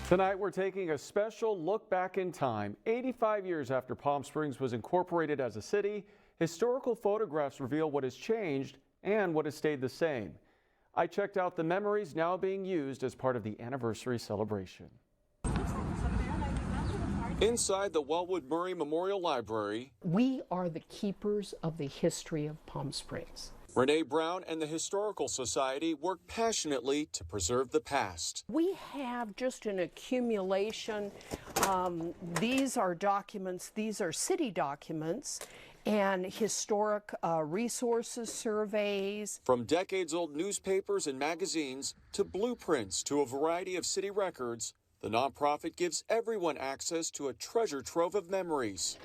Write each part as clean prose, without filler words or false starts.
Tonight, we're taking a special look back in time. 85 years after Palm Springs was incorporated as a city, historical photographs reveal what has changed and what has stayed the same. I checked out the memories now being used as part of the anniversary celebration. Inside the Wellwood Murray Memorial Library, we are the keepers of the history of Palm Springs. Renee Brown and the Historical Society work passionately to preserve the past. We have just an accumulation. These are documents, these are city documents and historic resources surveys. From decades-old newspapers and magazines to blueprints to a variety of city records, the nonprofit gives everyone access to a treasure trove of memories.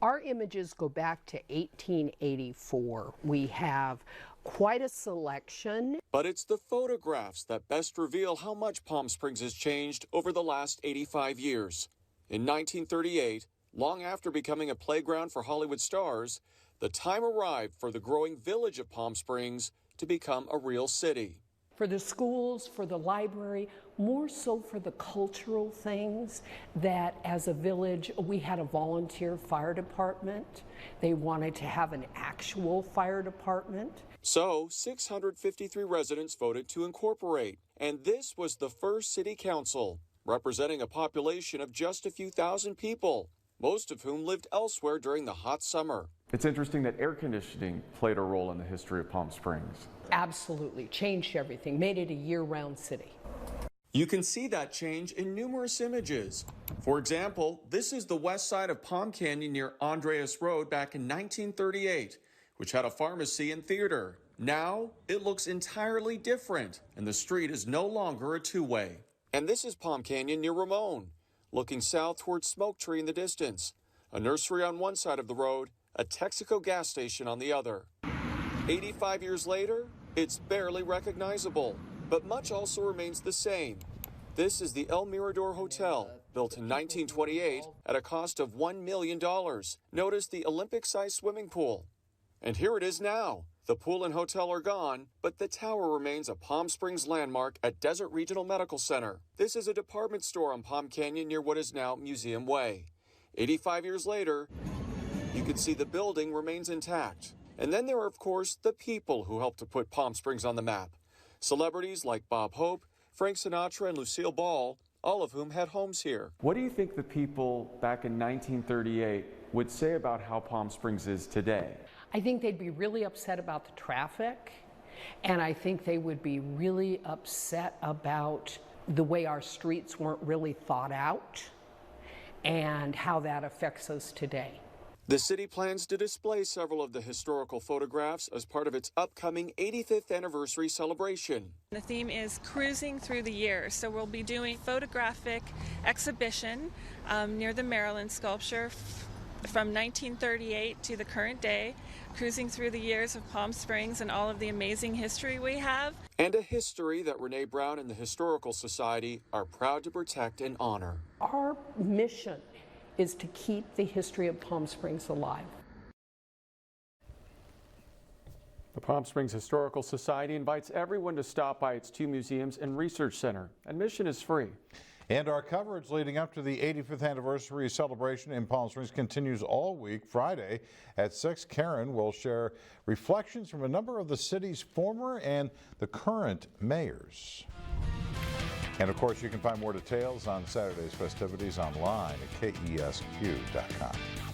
Our images go back to 1884. We have quite a selection. But it's the photographs that best reveal how much Palm Springs has changed over the last 85 years. In 1938, long after becoming a playground for Hollywood stars, the time arrived for the growing village of Palm Springs to become a real city. For the schools, for the library, more so for the cultural things, that as a village we had a volunteer fire department. They wanted to have an actual fire department. So 653 residents voted to incorporate, and this was the first city council, representing a population of just a few thousand people, most of whom lived elsewhere during the hot summer. It's interesting that air conditioning played a role in the history of Palm Springs. Absolutely, changed everything, made it a year-round city. You can see that change in numerous images. For example, this is the west side of Palm Canyon near Andreas Road back in 1938, which had a pharmacy and theater. Now, it looks entirely different, and the street is no longer a two-way. And this is Palm Canyon near Ramon, looking south towards Smoke Tree in the distance, a nursery on one side of the road, a Texaco gas station on the other. 85 years later, it's barely recognizable, but much also remains the same. This is the El Mirador Hotel, built in 1928 at a cost of $1 million. Notice the Olympic-sized swimming pool. And here it is now. The pool and hotel are gone, but the tower remains a Palm Springs landmark at Desert Regional Medical Center. This is a department store on Palm Canyon near what is now Museum Way. 85 years later, you can see the building remains intact. And then there are, of course, the people who helped to put Palm Springs on the map. Celebrities like Bob Hope, Frank Sinatra, and Lucille Ball, all of whom had homes here. What do you think the people back in 1938 would say about how Palm Springs is today? I think they'd be really upset about the traffic, and I think they would be really upset about the way our streets weren't really thought out and how that affects us today. The city plans to display several of the historical photographs as part of its upcoming 85th anniversary celebration. The theme is cruising through the years, so we'll be doing photographic exhibition near the Maryland sculpture from 1938 to the current day, cruising through the years of Palm Springs and all of the amazing history we have. And a history that Renee Brown and the Historical Society are proud to protect and honor. Our mission is to keep the history of Palm Springs alive. The Palm Springs Historical Society invites everyone to stop by its two museums and research center. Admission is free. And our coverage leading up to the 85th anniversary celebration in Palm Springs continues all week. Friday at 6, Karen will share reflections from a number of the city's former and the current mayors. And of course, you can find more details on Saturday's festivities online at KESQ.com.